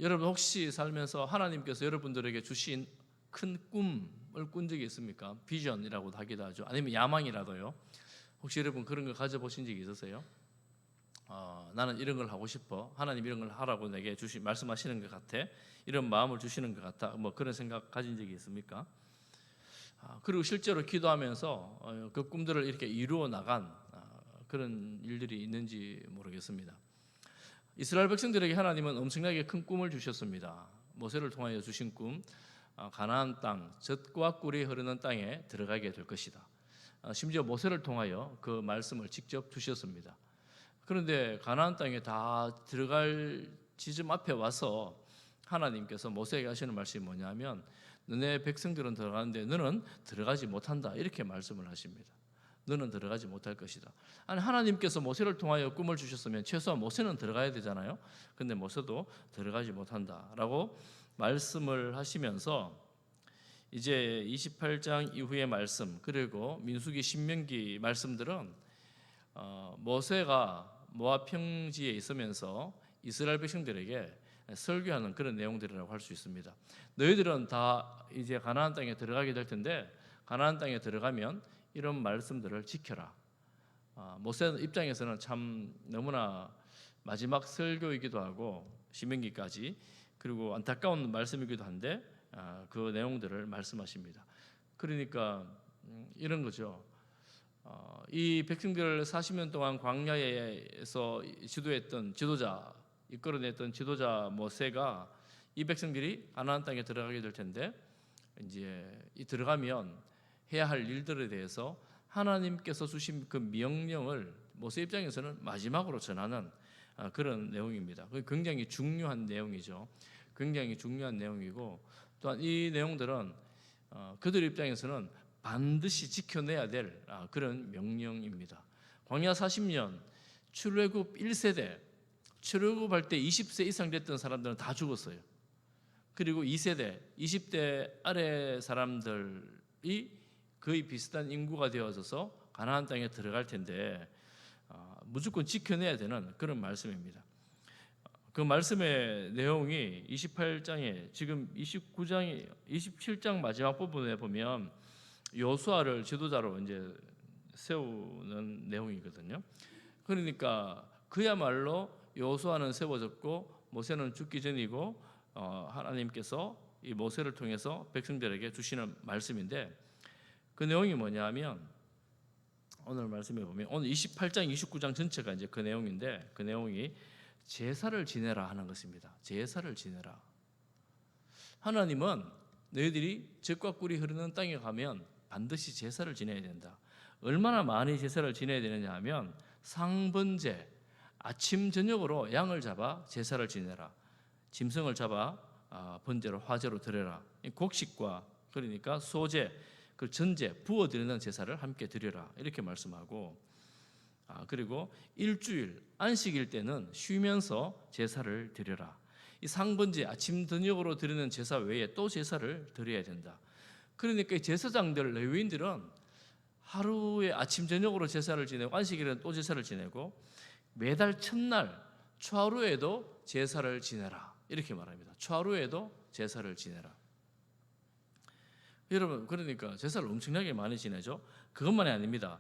여러분 혹시 살면서 하나님께서 여러분들에게 주신 큰 꿈을 꾼 적이 있습니까? 비전이라고도 하기도 하죠. 아니면 야망이라도요. 혹시 여러분 그런 걸 가져보신 적이 있으세요? 나는 이런 걸 하고 싶어. 하나님 이런 걸 하라고 내게 말씀하시는 것 같아. 이런 마음을 주시는 것 같아. 뭐 그런 생각 가진 적이 있습니까? 그리고 실제로 기도하면서 그 꿈들을 이렇게 이루어 나간 그런 일들이 있는지 모르겠습니다. 이스라엘 백성들에게 하나님은 엄청나게 큰 꿈을 주셨습니다. 모세를 통하여 주신 꿈, 가나안 땅, 젖과 꿀이 흐르는 땅에 들어가게 될 것이다. 심지어 모세를 통하여 그 말씀을 직접 주셨습니다. 그런데 가나안 땅에 다 들어갈 지점 앞에 와서 하나님께서 모세에게 하시는 말씀이 뭐냐면 너네 백성들은 들어가는데 너는 들어가지 못한다, 이렇게 말씀을 하십니다. 너는 들어가지 못할 것이다. 아니, 하나님께서 모세를 통하여 꿈을 주셨으면 최소한 모세는 들어가야 되잖아요. 근데 모세도 들어가지 못한다라고 말씀을 하시면서 이제 28장 이후의 말씀, 그리고 민수기, 신명기 말씀들은 모세가 모압 평지에 있으면서 이스라엘 백성들에게 설교하는 그런 내용들이라고 할 수 있습니다. 너희들은 다 이제 가나안 땅에 들어가게 될 텐데 가나안 땅에 들어가면 이런 말씀들을 지켜라. 모세 입장에서는 참 너무나 마지막 설교이기도 하고 신명기까지, 그리고 안타까운 말씀이기도 한데 그 내용들을 말씀하십니다. 그러니까 이런 거죠. 이 백성들을 40년 동안 광야에서 지도했던 지도자, 이끌어냈던 지도자 모세가 이 백성들이 가나안 땅에 들어가게 될 텐데 이제 이 들어가면 해야 할 일들에 대해서 하나님께서 주신 그 명령을 모세 입장에서는 마지막으로 전하는 그런 내용입니다. 굉장히 중요한 내용이죠. 굉장히 중요한 내용이고, 또한 이 내용들은 그들 입장에서는 반드시 지켜내야 될 그런 명령입니다. 광야 40년 출애굽 1세대, 출애굽할 때 20세 이상 됐던 사람들은 다 죽었어요. 그리고 2세대, 20대 아래 사람들이 거의 비슷한 인구가 되어져서 가나안 땅에 들어갈 텐데 무조건 지켜내야 되는 그런 말씀입니다. 그 말씀의 내용이 28장에 지금 27장 마지막 부분에 보면 여호수아를 지도자로 이제 세우는 내용이거든요. 그러니까 그야말로 여호수아는 세워졌고 모세는 죽기 전이고 하나님께서 이 모세를 통해서 백성들에게 주시는 말씀인데 그 내용이 뭐냐면 오늘 말씀에 보면 오늘 28장 29장 전체가 이제 그 내용인데 그 내용이 제사를 지내라 하는 것입니다. 제사를 지내라. 하나님은 너희들이 젖과 꿀이 흐르는 땅에 가면 반드시 제사를 지내야 된다. 얼마나 많이 제사를 지내야 되느냐 하면 상번제, 아침 저녁으로 양을 잡아 제사를 지내라. 짐승을 잡아 번제로 화제로 드려라. 곡식과 그러니까 소제, 그 전제, 부어드리는 제사를 함께 드려라. 이렇게 말씀하고 그리고 일주일 안식일 때는 쉬면서 제사를 드려라. 이 상번제, 아침 저녁으로 드리는 제사 외에 또 제사를 드려야 된다. 그러니까 제사장들, 레위인들은 하루에 아침 저녁으로 제사를 지내고 안식일에는 또 제사를 지내고 매달 첫날 초하루에도 제사를 지내라. 이렇게 말합니다. 초하루에도 제사를 지내라. 여러분, 그러니까 제사를 엄청나게 많이 지내죠. 그것만이 아닙니다.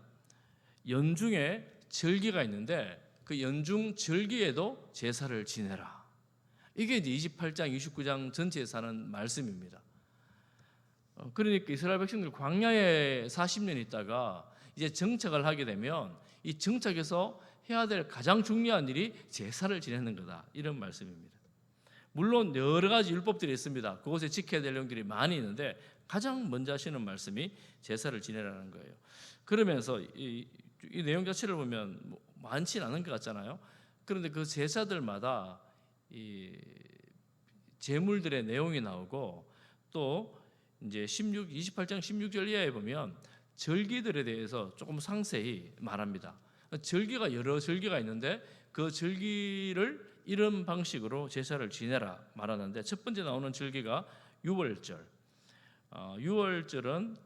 연중에 절기가 있는데 그 연중 절기에도 제사를 지내라. 이게 이제 28장, 29장 전체에 사는 말씀입니다. 그러니까 이스라엘 백성들 광야에 40년 있다가 이제 정착을 하게 되면 이 정착에서 해야 될 가장 중요한 일이 제사를 지내는 거다. 이런 말씀입니다. 물론 여러 가지 율법들이 있습니다. 그곳에 지켜야 될 내용들이 많이 있는데 가장 먼저 하시는 말씀이 제사를 지내라는 거예요. 그러면서 이 내용 자체를 보면 많지는 않은 것 같잖아요. 그런데 그 제사들마다 이 제물들의 내용이 나오고 또 이제 28장 16절 이하에 보면 절기들에 대해서 조금 상세히 말합니다. 절기가 여러 절기가 있는데 그 절기를 이런 방식으로 제사를 지내라 말하는데 첫 번째 나오는 절기가 유월절. 유월절은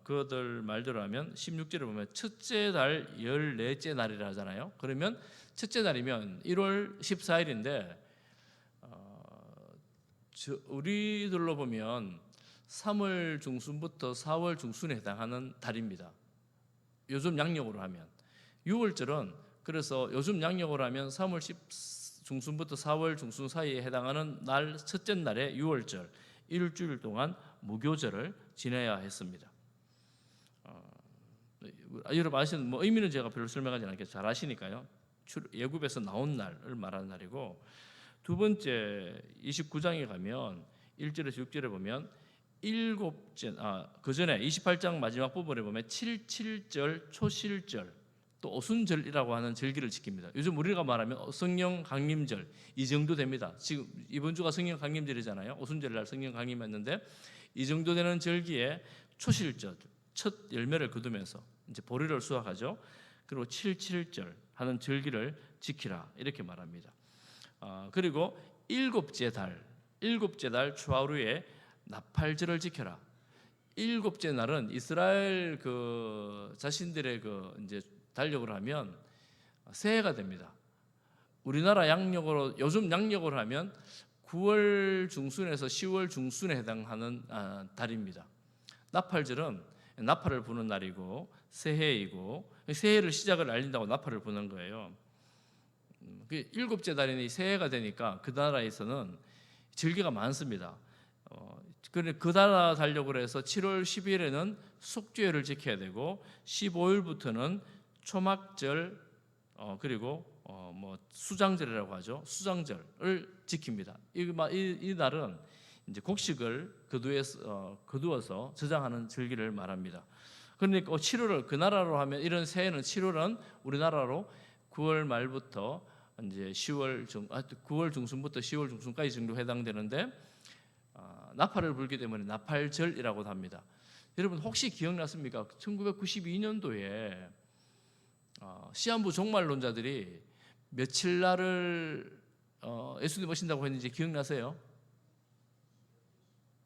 그들 말대로 하면 16절에 보면 첫째 달 14째 날이라 하잖아요. 그러면 첫째 날이면 1월 14일인데 우리들로 보면 3월 중순부터 4월 중순에 해당하는 달입니다. 요즘 양력으로 하면 6월절은 그래서 요즘 양력으로 하면 3월 10 중순부터 4월 중순 사이에 해당하는 날 첫째 날에 6월절 일주일 동안 무교절을 지내야 했습니다. 여러분 아시는 뭐 의미는 제가 별로 설명하지 않겠죠. 잘 아시니까요. 예굽에서 나온 날을 말하는 날이고, 두 번째 29장에 가면 1절에서 6절에 보면 그 전에 28장 마지막 부분에 보면 77절 초실절 또 오순절이라고 하는 절기를 지킵니다. 요즘 우리가 말하면 성령 강림절 이 정도 됩니다. 지금 이번 주가 성령 강림절이잖아요. 오순절날 성령 강림했는데 이 정도 되는 절기에 초실절 첫 열매를 거두면서 이제 보리를 수확하죠. 그리고 77절 하는 절기를 지키라 이렇게 말합니다. 그리고 일곱째 달 추하루에 나팔절을 지켜라. 일곱째 날은 이스라엘 자신들의 이제 달력으로 하면 새해가 됩니다. 우리나라 양력으로 요즘 양력으로 하면 9월 중순에서 10월 중순에 해당하는 달입니다. 나팔절은 나팔을 부는 날이고 새해이고 새해를 시작을 알린다고 나팔을 부는 거예요. 일곱째 달이니 새해가 되니까 그 나라에서는 절기가 많습니다. 그 나라 달력으로 해서 7월 10일에는 속죄를 지켜야 되고 15일부터는 초막절 그리고 뭐 수장절이라고 하죠. 수장절을 지킵니다. 이 날은 이제 곡식을 거두어서 저장하는 절기를 말합니다. 그러니까 7월을 그 나라로 하면 이런 새해는 7월은 우리나라로 9월 말부터 이제 9월 중순부터 10월 중순까지 정도 해당되는데 나팔을 불기 때문에 나팔절이라고 합니다. 여러분 혹시 기억나십니까? 1992년도에 시한부 종말론자들이 며칠 날을 예수님 오신다고 했는지 기억나세요?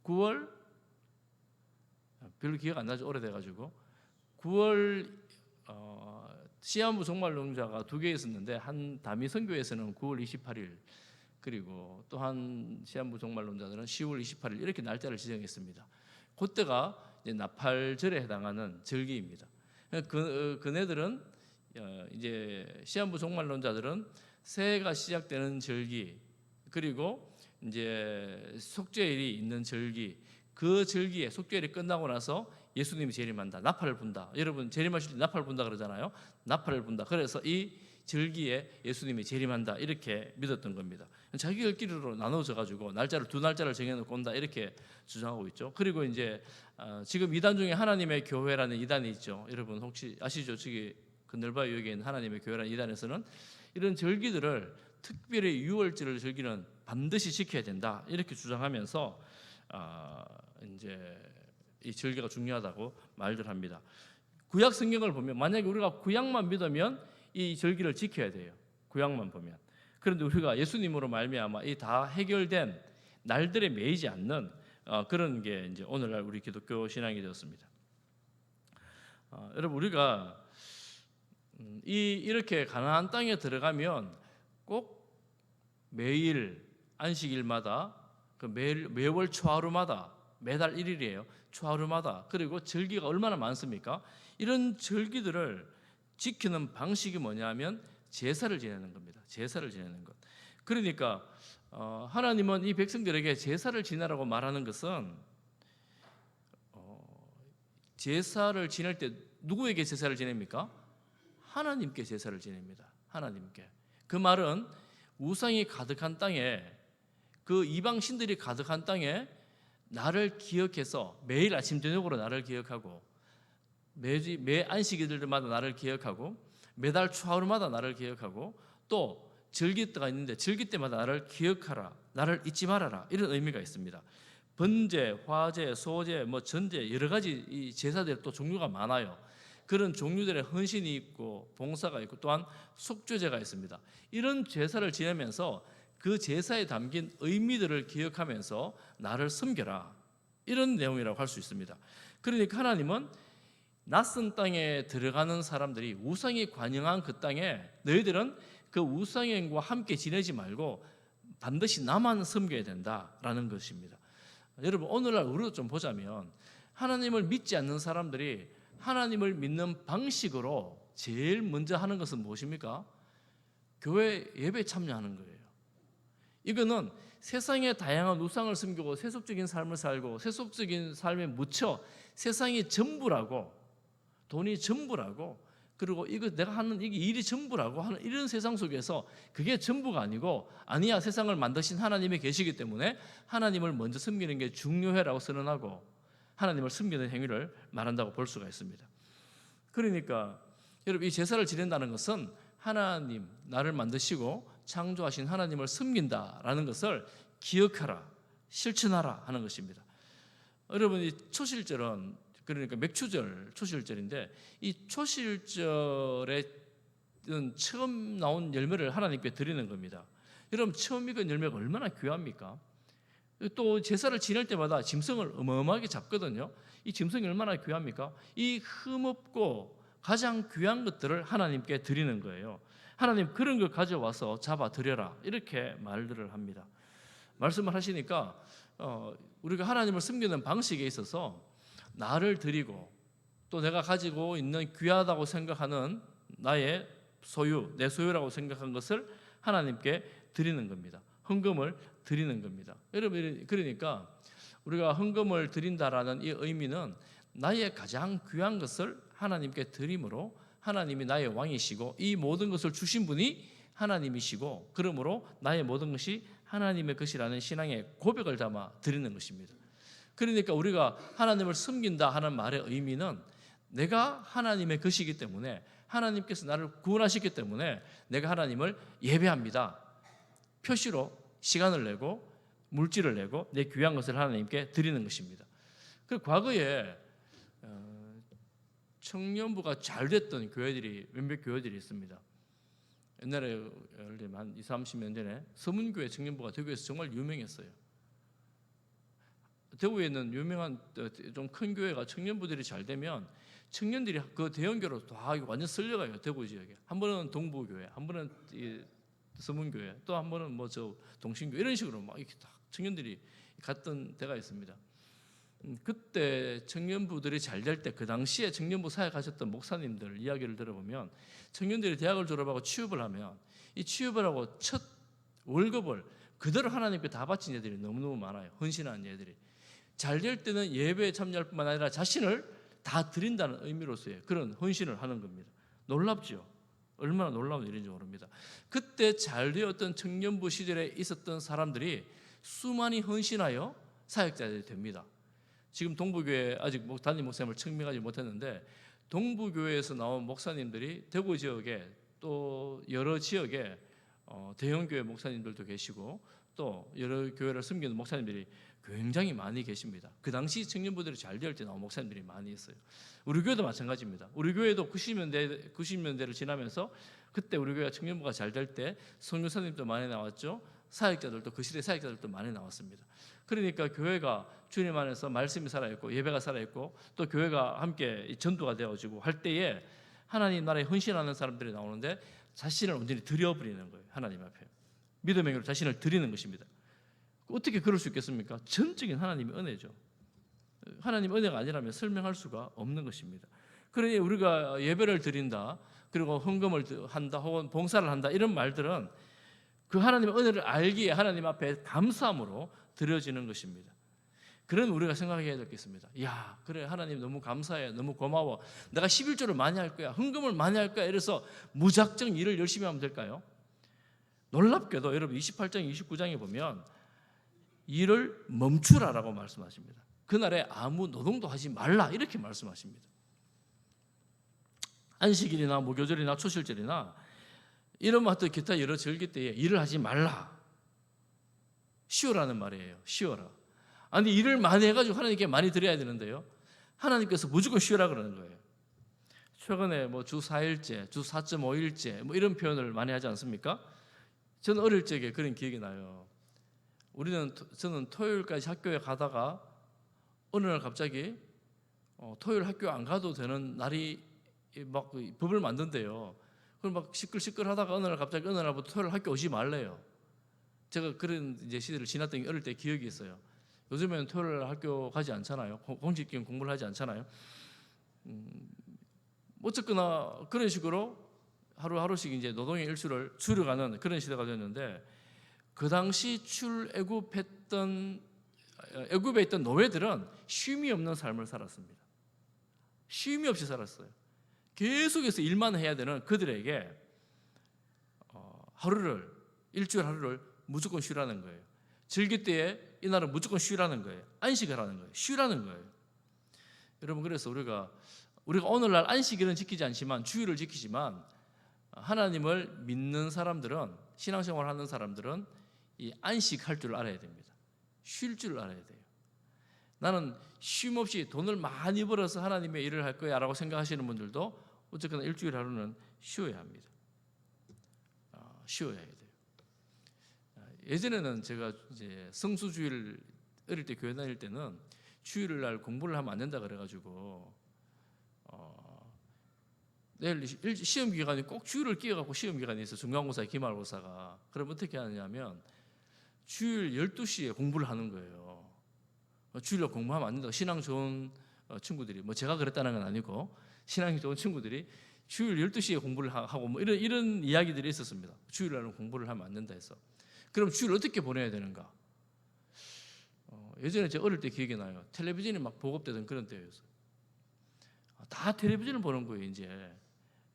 9월? 별로 기억 안 나죠. 오래돼가지고 9월 시한부 종말론자가 두 개 있었는데 한 다미선교에서는 9월 28일 그리고 또 한 시한부 종말론자들은 10월 28일 이렇게 날짜를 지정했습니다. 그때가 이제 나팔절에 해당하는 절기입니다. 그네들은 이제 시한부 종말론자들은 새해가 시작되는 절기 그리고 이제 속죄일이 있는 절기 그 절기에 속죄일이 끝나고 나서 예수님이 재림한다. 나팔을 분다. 여러분 재림하실 때 나팔을 분다 그러잖아요. 나팔을 분다. 그래서 이 절기에 예수님이 재림한다. 이렇게 믿었던 겁니다. 자기들끼리로 나눠져 가지고 두 날짜를 정해놓고 온다. 이렇게 주장하고 있죠. 그리고 이제 지금 이단 중에 하나님의 교회라는 이단이 있죠. 여러분 혹시 아시죠? 저기 건널바위 여기에 있는 하나님의 교회라는 이단에서는 이런 절기들을 특별히 6월절 절기는 반드시 지켜야 된다. 이렇게 주장하면서 이제 이 절기가 중요하다고 말들 합니다. 구약 성경을 보면 만약에 우리가 구약만 믿으면 이 절기를 지켜야 돼요. 구약만 보면. 그런데 우리가 예수님으로 말미암아 이 다 해결된 날들에 매이지 않는 그런 게 이제 오늘날 우리 기독교 신앙이 되었습니다. 여러분 우리가 이렇게 가나안 땅에 들어가면 꼭 매일 안식일마다 매월 초하루마다 매달 1일이에요. 초하루마다 그리고 절기가 얼마나 많습니까? 이런 절기들을 지키는 방식이 뭐냐면 제사를 지내는 겁니다. 제사를 지내는 것. 그러니까 하나님은 이 백성들에게 제사를 지내라고 말하는 것은 제사를 지낼 때 누구에게 제사를 지냅니까? 하나님께 제사를 지냅니다. 하나님께. 그 말은 우상이 가득한 땅에 그 이방 신들이 가득한 땅에 나를 기억해서 매일 아침 저녁으로 나를 기억하고 매 안식일들마다 나를 기억하고 매달 초하루마다 나를 기억하고 또 절기 때가 있는데 절기 때마다 나를 기억하라. 나를 잊지 말아라. 이런 의미가 있습니다. 번제, 화제, 소제, 전제 여러 가지 이 제사들이 또 종류가 많아요. 그런 종류들의 헌신이 있고 봉사가 있고 또한 속죄제가 있습니다. 이런 제사를 지내면서 그 제사에 담긴 의미들을 기억하면서 나를 섬겨라. 이런 내용이라고 할 수 있습니다. 그러니까 하나님은 낯선 땅에 들어가는 사람들이 우상이 관영한 그 땅에 너희들은 그 우상행과 함께 지내지 말고 반드시 나만 섬겨야 된다라는 것입니다. 여러분 오늘날 우리도 좀 보자면 하나님을 믿지 않는 사람들이 하나님을 믿는 방식으로 제일 먼저 하는 것은 무엇입니까? 교회 예배에 참여하는 거예요. 이거는 세상의 다양한 우상을 섬기고 세속적인 삶을 살고 세속적인 삶에 묻혀 세상이 전부라고, 돈이 전부라고, 그리고 이거 내가 하는 이게 일이 전부라고 하는 이런 세상 속에서 그게 전부가 아니고, 아니야, 세상을 만드신 하나님이 계시기 때문에 하나님을 먼저 섬기는 게 중요해라고 선언하고 하나님을 섬기는 행위를 말한다고 볼 수가 있습니다. 그러니까 여러분, 이 제사를 지낸다는 것은 하나님, 나를 만드시고 창조하신 하나님을 섬긴다라는 것을 기억하라, 실천하라 하는 것입니다. 여러분, 이 초실절은 그러니까 맥추절, 초실절인데 이 초실절에 처음 나온 열매를 하나님께 드리는 겁니다. 여러분, 처음 익은 열매가 얼마나 귀합니까? 또 제사를 지낼 때마다 짐승을 어마어마하게 잡거든요. 이 짐승이 얼마나 귀합니까? 이 흠없고 가장 귀한 것들을 하나님께 드리는 거예요. 하나님, 그런 걸 가져와서 잡아 드려라, 이렇게 말들을 합니다. 말씀을 하시니까 우리가 하나님을 섬기는 방식에 있어서 나를 드리고 또 내가 가지고 있는 귀하다고 생각하는 나의 소유, 내 소유라고 생각한 것을 하나님께 드리는 겁니다. 헌금을 드리는 겁니다. 여러분, 그러니까 우리가 헌금을 드린다라는 이 의미는 나의 가장 귀한 것을 하나님께 드림으로 하나님이 나의 왕이시고 이 모든 것을 주신 분이 하나님이시고 그러므로 나의 모든 것이 하나님의 것이라는 신앙의 고백을 담아 드리는 것입니다. 그러니까 우리가 하나님을 섬긴다 하는 말의 의미는 내가 하나님의 것이기 때문에, 하나님께서 나를 구원하셨기 때문에 내가 하나님을 예배합니다. 표시로 시간을 내고 물질을 내고 내 귀한 것을 하나님께 드리는 것입니다. 그 과거에 청년부가 잘 됐던 교회들이, 몇몇 교회들이 있습니다. 옛날에 한 20, 30년 전에 서문교회 청년부가 대구에서 정말 유명했어요. 대구에 있는 유명한 좀 큰 교회가 청년부들이 잘 되면 청년들이 그 대형교로 다 완전 쓸려가요. 대구 지역에. 한 번은 동부교회, 한 번은 서문교회, 또 한 번은 뭐 저 동신교회, 이런 식으로 막 이렇게 다 청년들이 갔던 때가 있습니다. 그때 청년부들이 잘 될 때 그 당시에 청년부 사역하셨던 목사님들 이야기를 들어보면 청년들이 대학을 졸업하고 취업을 하면 이 취업을 하고 첫 월급을 그대로 하나님께 다 바친 애들이 너무너무 많아요. 헌신하는 애들이. 잘 될 때는 예배에 참여할 뿐만 아니라 자신을 다 드린다는 의미로서의 그런 헌신을 하는 겁니다. 놀랍죠? 얼마나 놀라운 일인지 모릅니다. 그때 잘 되었던 청년부 시절에 있었던 사람들이 수많이 헌신하여 사역자들이 됩니다. 지금 동부교회 아직 담임 목사님을 청명하지 못했는데 동부교회에서 나온 목사님들이 대구 지역에 또 여러 지역에 대형교회 목사님들도 계시고 또 여러 교회를 섬기는 목사님들이 굉장히 많이 계십니다. 그 당시 청년부들이 잘 될 때 나온 목사님들이 많이 있어요. 우리 교회도 마찬가지입니다. 우리 교회도 90년대를 지나면서 그때 우리 교회가 청년부가 잘 될 때 선교사님도 많이 나왔죠. 사역자들도, 그 시대 사역자들도 많이 나왔습니다. 그러니까 교회가 주님 안에서 말씀이 살아있고 예배가 살아있고 또 교회가 함께 전도가 되어지고 할 때에 하나님 나라에 헌신하는 사람들이 나오는데 자신을 온전히 드려버리는 거예요. 하나님 앞에 믿음의 행위로 자신을 드리는 것입니다. 어떻게 그럴 수 있겠습니까? 전적인 하나님의 은혜죠. 하나님 은혜가 아니라면 설명할 수가 없는 것입니다. 그러니 우리가 예배를 드린다, 그리고 헌금을 한다, 혹은 봉사를 한다, 이런 말들은 그 하나님의 은혜를 알기에 하나님 앞에 감사함으로 드려지는 것입니다. 그런 우리가 생각해야 되겠습니다. 야, 그래, 하나님 너무 감사해, 너무 고마워, 내가 11조를 많이 할 거야, 헌금을 많이 할 거야, 이래서 무작정 일을 열심히 하면 될까요? 놀랍게도 여러분 28장 29장에 보면 일을 멈추라라고 말씀하십니다. 그날에 아무 노동도 하지 말라, 이렇게 말씀하십니다. 안식일이나 무교절이나 초실절이나 이런 것들 기타 여러 절기 때에 일을 하지 말라, 쉬어라는 말이에요. 쉬어라. 아니, 일을 많이 해가지고 하나님께 많이 드려야 되는데요, 하나님께서 무조건 쉬어라 그러는 거예요. 최근에 뭐 주 4일째, 주 4.5일째 뭐 이런 표현을 많이 하지 않습니까? 저는 어릴 적에 그런 기억이 나요. 저는 토요일까지 학교에 가다가 어느 날 갑자기 토요일 학교 안 가도 되는 날이 막 법을 만든대요. 그럼 막 시끌시끌하다가 어느 날부터 토요일 학교 오지 말래요. 제가 그런 이제 시대를 지났던 어릴 때 기억이 있어요. 요즘에는 토요일 학교 가지 않잖아요. 공식 기간 공부를 하지 않잖아요. 어쨌거나 그런 식으로 하루하루씩 이제 노동의 일수를 줄여가는 그런 시대가 됐는데, 그 당시 애굽에 있던 노예들은 쉼이 없는 삶을 살았습니다. 쉼이 없이 살았어요. 계속해서 일만 해야 되는 그들에게 일주일 하루를 무조건 쉬라는 거예요. 절기 때에 이날은 무조건 쉬라는 거예요. 안식하라는 거예요. 쉬라는 거예요. 여러분, 그래서 우리가 오늘날 안식일은 지키지 않지만 주일을 지키지만, 하나님을 믿는 사람들은, 신앙생활 하는 사람들은 이 안식할 줄 알아야 됩니다. 쉴 줄 알아야 돼요. 나는 쉼 없이 돈을 많이 벌어서 하나님의 일을 할 거야 라고 생각하시는 분들도 어쨌거나 일주일 하루는 쉬어야 합니다. 쉬어야 돼요. 예전에는 제가 이제 성수주일 어릴 때 교회 다닐 때는 주일날 공부를 하면 안 된다 그래가지고 내일 시험 기간이 꼭 주일을 끼워갖고 시험 기간이 있어. 중간고사, 기말고사가. 그럼 어떻게 하냐면 주일 12시에 공부를 하는 거예요. 주일날 공부하면 안 된다고. 신앙 좋은 친구들이, 뭐 제가 그랬다는 건 아니고 신앙이 좋은 친구들이 주일 12시에 공부를 하고 뭐 이런 이야기들이 있었습니다. 주일날은 공부를 하면 안 된다 해서. 그럼 주일 어떻게 보내야 되는가? 예전에 제가 어릴 때 기억이 나요. 텔레비전이 막 보급되던 그런 때였어요. 다 텔레비전을 보는 거예요. 이제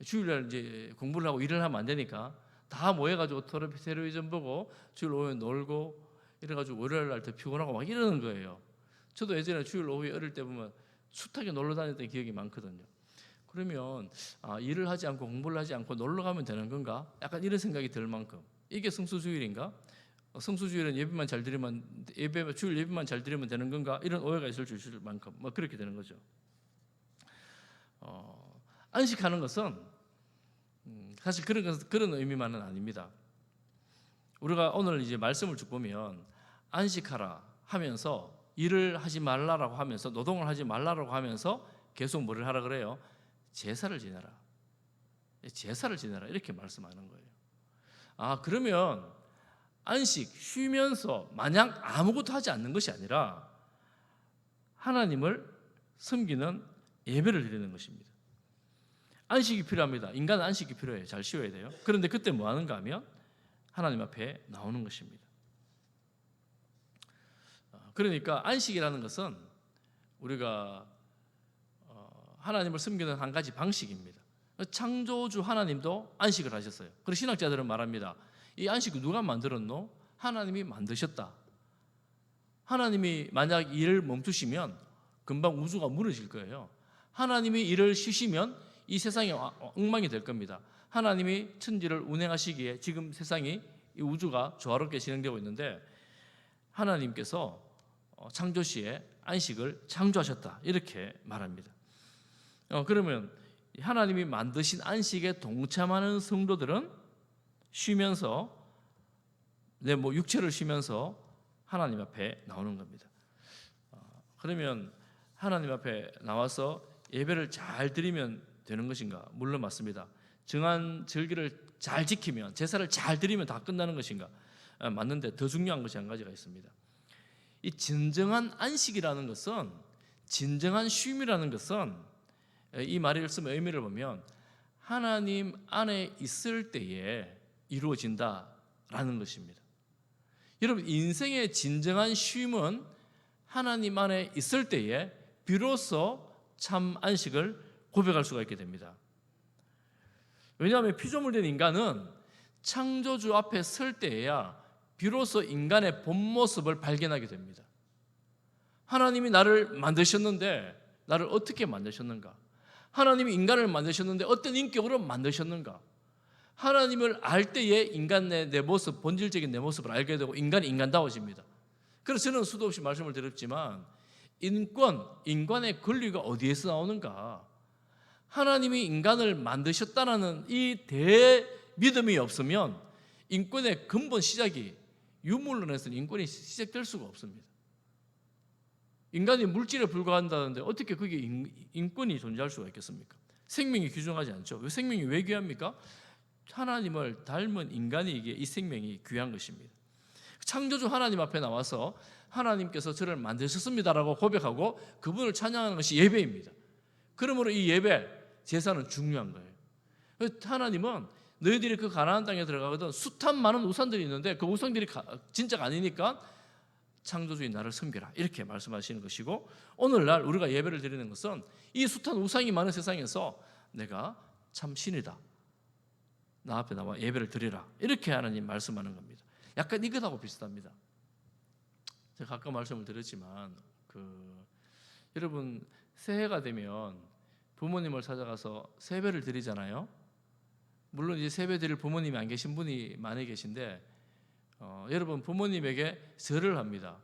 주일날 이제 공부를 하고 일을 하면 안 되니까 다 모여가지고 텔레비전 보고 주일 오후에 놀고 이래가지고 월요일 날 더 피곤하고 막 이러는 거예요. 저도 예전에 주일 오후에 어릴 때 보면 숱하게 놀러 다녔던 기억이 많거든요. 그러면 일을 하지 않고 공부를 하지 않고 놀러 가면 되는 건가? 약간 이런 생각이 들 만큼, 이게 성수주일인가? 성수주일은 예배만 잘 드리면 주일 예배만 잘 드리면 되는 건가? 이런 오해가 있을 만큼 뭐 그렇게 되는 거죠. 안식하는 것은 사실 그런 의미만은 아닙니다. 우리가 오늘 이제 말씀을 쭉 보면 안식하라 하면서 일을 하지 말라라고 하면서 노동을 하지 말라라고 하면서 계속 뭐를 하라 그래요? 제사를 지내라. 제사를 지내라 이렇게 말씀하는 거예요. 그러면 안식, 쉬면서 마냥 아무것도 하지 않는 것이 아니라 하나님을 섬기는 예배를 드리는 것입니다. 안식이 필요합니다. 인간은 안식이 필요해요. 잘 쉬어야 돼요. 그런데 그때 뭐 하는가 하면 하나님 앞에 나오는 것입니다. 그러니까 안식이라는 것은 우리가 하나님을 섬기는 한 가지 방식입니다. 창조주 하나님도 안식을 하셨어요. 그리고 신학자들은 말합니다. 이 안식을 누가 만들었노? 하나님이 만드셨다. 하나님이 만약 일을 멈추시면 금방 우주가 무너질 거예요. 하나님이 일을 쉬시면 이 세상이 엉망이 될 겁니다. 하나님이 천지를 운행하시기에 지금 세상이, 이 우주가 조화롭게 진행되고 있는데 하나님께서 창조 시에 안식을 창조하셨다 이렇게 말합니다. 그러면 하나님이 만드신 안식에 동참하는 성도들은 쉬면서 육체를 쉬면서 하나님 앞에 나오는 겁니다. 그러면 하나님 앞에 나와서 예배를 잘 드리면 되는 것인가? 물론 맞습니다. 정한 절기를 잘 지키면, 제사를 잘 드리면 다 끝나는 것인가? 맞는데 더 중요한 것이 한 가지가 있습니다. 이 진정한 안식이라는 것은, 진정한 쉼이라는 것은, 이 말을 쓰면 의미를 보면 하나님 안에 있을 때에 이루어진다라는 것입니다. 여러분, 인생의 진정한 쉼은 하나님 안에 있을 때에 비로소 참 안식을 고백할 수가 있게 됩니다. 왜냐하면 피조물된 인간은 창조주 앞에 설 때에야 비로소 인간의 본 모습을 발견하게 됩니다. 하나님이 나를 만드셨는데 나를 어떻게 만드셨는가? 하나님이 인간을 만드셨는데 어떤 인격으로 만드셨는가? 하나님을 알 때에 인간의 내 모습, 본질적인 내 모습을 알게 되고 인간이 인간다워집니다. 그래서 저는 수도 없이 말씀을 드렸지만 인간의 권리가 어디에서 나오는가? 하나님이 인간을 만드셨다는 이 대믿음이 없으면 인권의 근본 시작이, 유물론에서는 인권이 시작될 수가 없습니다. 인간이 물질에 불과한다는데 어떻게 그게 인권이 존재할 수가 있겠습니까? 생명이 귀중하지 않죠. 생명이 왜 귀합니까? 하나님을 닮은 인간에게 이 생명이 귀한 것입니다. 창조주 하나님 앞에 나와서 하나님께서 저를 만드셨습니다라고 고백하고 그분을 찬양하는 것이 예배입니다. 그러므로 이 예배, 제사는 중요한 거예요. 하나님은 너희들이 그 가나안 땅에 들어가거든 숱한 많은 우상들이 있는데 그 우상들이 진짜가 아니니까 창조주인 나를 섬기라 이렇게 말씀하시는 것이고, 오늘날 우리가 예배를 드리는 것은 이 숱한 우상이 많은 세상에서 내가 참 신이다, 나 앞에 나와 예배를 드리라 이렇게 하나님 말씀하는 겁니다. 약간 이것하고 비슷합니다. 제가 아까 말씀을 드렸지만 여러분 새해가 되면 부모님을 찾아가서 세배를 드리잖아요. 물론 이제 세배 드릴 부모님이 안 계신 분이 많이 계신데 여러분 부모님에게 절을 합니다.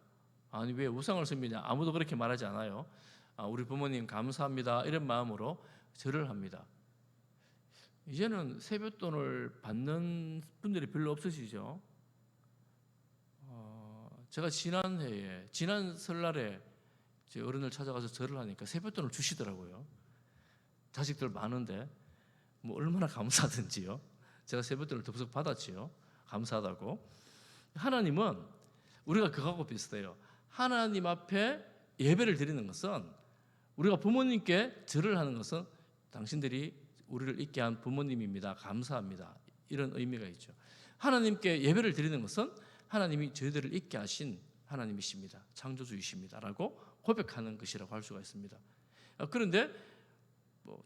아니 왜 우상을 섬기냐, 아무도 그렇게 말하지 않아요. 우리 부모님 감사합니다 이런 마음으로 절을 합니다. 이제는 세뱃돈을 받는 분들이 별로 없으시죠? 제가 지난 설날에 제 어른을 찾아가서 절을 하니까 세뱃돈을 주시더라고요. 자식들 많은데 뭐 얼마나 감사하든지요. 제가 세뱃돈을 덥석 받았지요. 감사하다고. 하나님은 우리가 그거하고 비슷해요. 하나님 앞에 예배를 드리는 것은, 우리가 부모님께 절을 하는 것은 당신들이 우리를 있게 한 부모님입니다, 감사합니다, 이런 의미가 있죠. 하나님께 예배를 드리는 것은 하나님이 저희들을 있게 하신 하나님이십니다, 창조주이십니다 라고 고백하는 것이라고 할 수가 있습니다. 그런데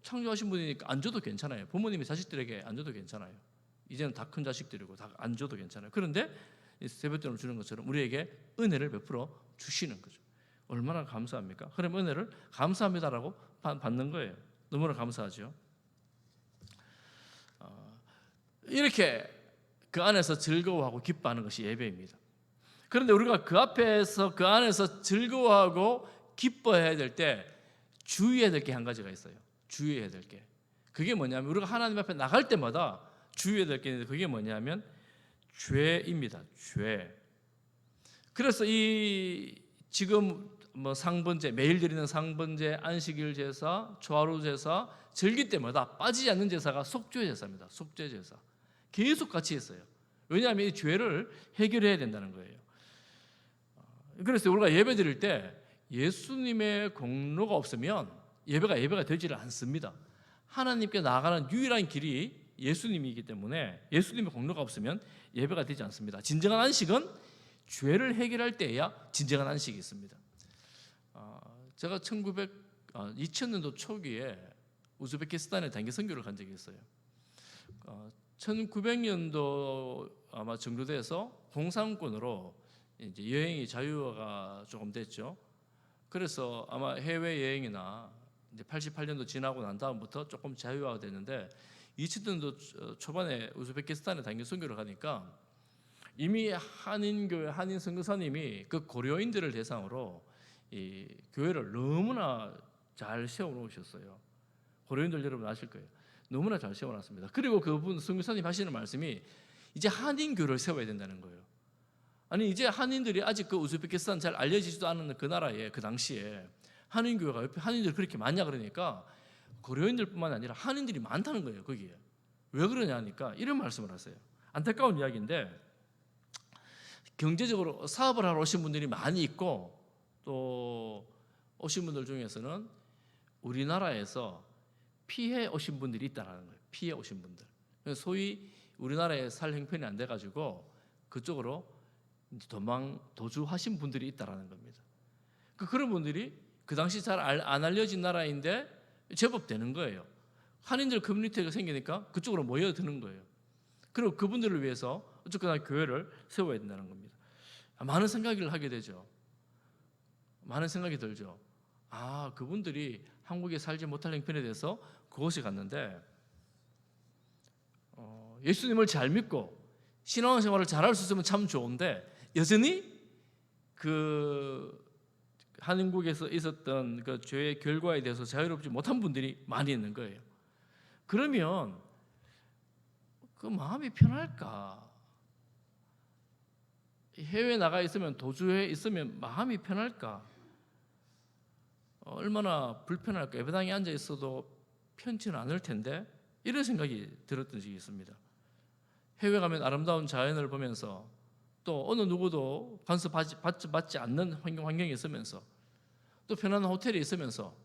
창조하신 분이니까 안 줘도 괜찮아요. 부모님이 자식들에게 안 줘도 괜찮아요. 이제는 다 큰 자식들이고 다 안 줘도 괜찮아요. 그런데 세뱃돈을 주는 것처럼 우리에게 은혜를 베풀어 주시는 거죠. 얼마나 감사합니까? 그럼 은혜를 감사합니다라고 받는 거예요. 너무나 감사하죠. 이렇게 그 안에서 즐거워하고 기뻐하는 것이 예배입니다. 그런데 우리가 그 앞에서 그 안에서 즐거워하고 기뻐해야 될 때 주의해야 될 게 한 가지가 있어요. 주의해야 될 게. 그게 뭐냐면 우리가 하나님 앞에 나갈 때마다 주의해야 될 게 있는데 그게 뭐냐면 죄입니다. 죄. 그래서 이 지금 상번제, 매일 드리는 상번제, 안식일 제사, 초하루 제사, 절기 때마다 빠지지 않는 제사가 속죄 제사입니다. 속죄 제사. 계속 같이 했어요. 왜냐하면 이 죄를 해결해야 된다는 거예요. 그래서 우리가 예배 드릴 때 예수님의 공로가 없으면 예배가 되지를 않습니다. 하나님께 나아가는 유일한 길이 예수님이기 때문에 예수님의 공로가 없으면 예배가 되지 않습니다. 진정한 안식은 죄를 해결할 때에야 진정한 안식이 있습니다. 제가 2000년도 초기에 우즈베키스탄에 단기 선교를 간 적이 있어요. 1900년도 아마 정도 돼서 공산권으로 이제 여행이 자유화가 조금 됐죠. 그래서 아마 해외 여행이나 이제 88년도 지나고 난 다음부터 조금 자유화가 됐는데 2000년도 초반에 우즈베키스탄에 단기 선교를 가니까 이미 한인교회 한인 선교사님이 그 고려인들을 대상으로 이 교회를 너무나 잘 세워놓으셨어요. 고려인들 여러분 아실 거예요. 너무나 잘 세워놨습니다. 그리고 그분 선교사님 하시는 말씀이 이제 한인교회를 세워야 된다는 거예요. 아니 이제 한인들이 아직 그 우즈베키스탄 잘 알려지지도 않은 그 나라에 그 당시에 한인교회가 옆에 한인들이 그렇게 많냐 그러니까 고려인들뿐만 아니라 한인들이 많다는 거예요. 거기에. 왜 그러냐 하니까 이런 말씀을 하세요. 안타까운 이야기인데 경제적으로 사업을 하러 오신 분들이 많이 있고 또 오신 분들 중에서는 우리나라에서 피해 오신 분들이 있다는 거예요. 피해 오신 분들. 소위 우리나라에 살 형편이 안 돼가지고 그쪽으로 도주하신 분들이 있다는 겁니다. 그런 분들이 그 당시 잘 안 알려진 나라인데 제법 되는 거예요. 한인들 커뮤니티가 생기니까 그쪽으로 모여드는 거예요. 그리고 그분들을 위해서 어쨌거나 교회를 세워야 된다는 겁니다. 많은 생각을 하게 되죠. 많은 생각이 들죠. 그분들이 한국에 살지 못할 형편에 대해서 그곳에 갔는데 예수님을 잘 믿고 신앙생활을 잘할 수 있으면 참 좋은데 여전히 그 한국에서 있었던 그 죄의 결과에 대해서 자유롭지 못한 분들이 많이 있는 거예요. 그러면 그 마음이 편할까? 해외에 나가 있으면 도주해 있으면 마음이 편할까? 얼마나 불편할까? 예배당에 앉아 있어도 편치는 않을 텐데 이런 생각이 들었던 적이 있습니다. 해외 가면 아름다운 자연을 보면서 또 어느 누구도 간섭받지 않는 환경에 있으면서 또 편안한 호텔에 있으면서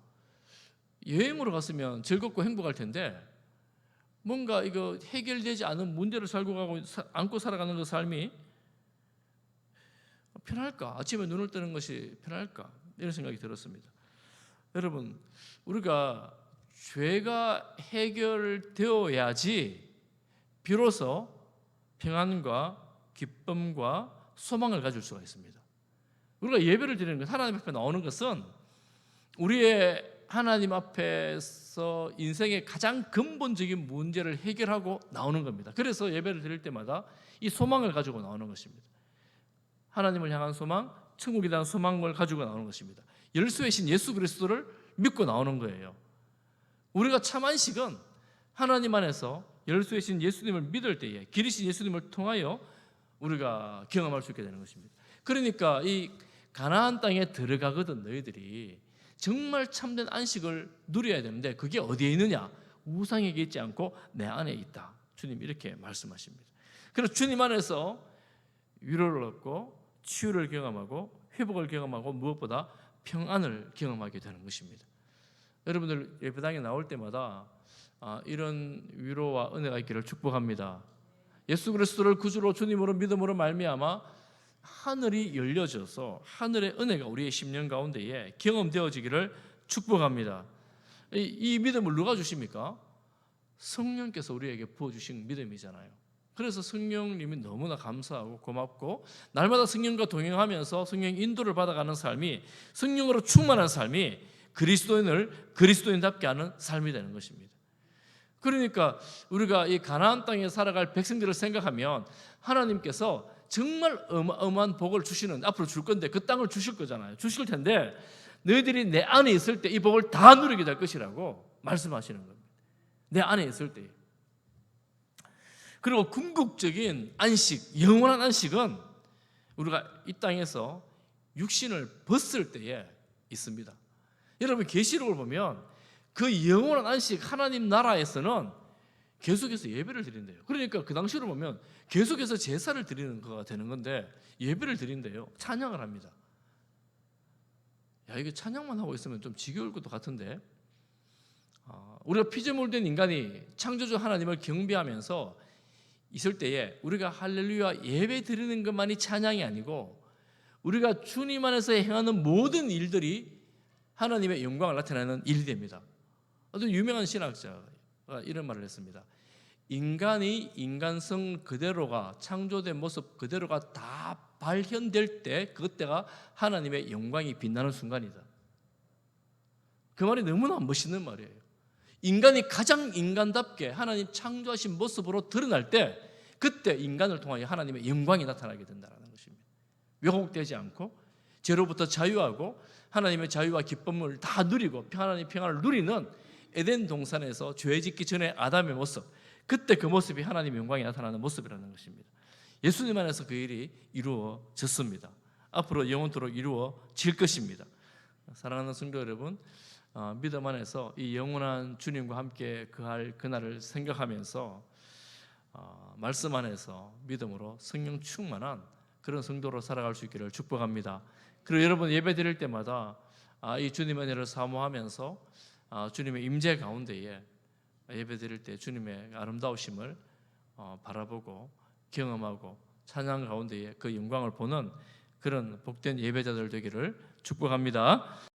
여행으로 갔으면 즐겁고 행복할 텐데 뭔가 이거 해결되지 않은 문제를 안고 살아가는 그 삶이 편할까? 아침에 눈을 뜨는 것이 편할까? 이런 생각이 들었습니다. 여러분, 우리가 죄가 해결되어야지 비로소 평안과 기쁨과 소망을 가질 수가 있습니다. 우리가 예배를 드리는 것, 하나님 앞에 나오는 것은 우리의 하나님 앞에서 인생의 가장 근본적인 문제를 해결하고 나오는 겁니다. 그래서 예배를 드릴 때마다 이 소망을 가지고 나오는 것입니다. 하나님을 향한 소망, 천국에 대한 소망을 가지고 나오는 것입니다. 열쇠의 신 예수 그리스도를 믿고 나오는 거예요. 우리가 참 안식은 하나님 안에서 열쇠의 신 예수님을 믿을 때에 길이신 예수님을 통하여 우리가 경험할 수 있게 되는 것입니다. 그러니까 이 가나안 땅에 들어가거든 너희들이 정말 참된 안식을 누려야 되는데 그게 어디에 있느냐? 우상에게 있지 않고 내 안에 있다. 주님 이렇게 말씀하십니다. 그래서 주님 안에서 위로를 얻고 치유를 경험하고 회복을 경험하고 무엇보다 평안을 경험하게 되는 것입니다. 여러분들 예배당에 나올 때마다 이런 위로와 은혜가 있기를 축복합니다. 예수 그리스도를 구주로 주님으로 믿음으로 말미암아 하늘이 열려져서 하늘의 은혜가 우리의 심령 가운데에 경험되어지기를 축복합니다. 이 믿음을 누가 주십니까? 성령께서 우리에게 부어주신 믿음이잖아요. 그래서 성령님이 너무나 감사하고 고맙고 날마다 성령과 동행하면서 성령 인도를 받아가는 삶이 성령으로 충만한 삶이 그리스도인을 그리스도인답게 하는 삶이 되는 것입니다. 그러니까 우리가 이 가나안 땅에 살아갈 백성들을 생각하면 하나님께서 정말 어마어마한 복을 주시는 앞으로 줄 건데 그 땅을 주실 거잖아요. 주실 텐데 너희들이 내 안에 있을 때 이 복을 다 누리게 될 것이라고 말씀하시는 겁니다. 내 안에 있을 때. 그리고 궁극적인 안식, 영원한 안식은 우리가 이 땅에서 육신을 벗을 때에 있습니다. 여러분 계시록을 보면 그 영원한 안식 하나님 나라에서는 계속해서 예배를 드린대요. 그러니까 그 당시로 보면 계속해서 제사를 드리는 거가 되는 건데 예배를 드린대요. 찬양을 합니다. 야, 이게 찬양만 하고 있으면 좀 지겨울 것도 같은데 우리가 피조물된 인간이 창조주 하나님을 경배하면서 있을 때에 우리가 할렐루야 예배 드리는 것만이 찬양이 아니고 우리가 주님 안에서 행하는 모든 일들이 하나님의 영광을 나타내는 일이 됩니다. 아주 유명한 신학자가 이런 말을 했습니다. 인간이 인간성 그대로가 창조된 모습 그대로가 다 발현될 때 그때가 하나님의 영광이 빛나는 순간이다. 그 말이 너무나 멋있는 말이에요. 인간이 가장 인간답게 하나님 창조하신 모습으로 드러날 때 그때 인간을 통하여 하나님의 영광이 나타나게 된다는 것입니다. 왜곡되지 않고 죄로부터 자유하고 하나님의 자유와 기쁨을 다 누리고 하나님의 평안을 누리는 에덴 동산에서 죄 짓기 전에 아담의 모습, 그때 그 모습이 하나님의 영광이 나타나는 모습이라는 것입니다. 예수님 안에서 그 일이 이루어졌습니다. 앞으로 영원토록 이루어질 것입니다. 사랑하는 성도 여러분, 믿음 안에서 이 영원한 주님과 함께 그할 그날을 생각하면서 말씀 안에서 믿음으로 성령 충만한 그런 성도로 살아갈 수 있기를 축복합니다. 그리고 여러분 예배 드릴 때마다 이 주님의 은혜를 사모하면서 주님의 임재 가운데에 예배 드릴 때 주님의 아름다우심을 바라보고 경험하고 찬양 가운데에 그 영광을 보는 그런 복된 예배자들 되기를 축복합니다.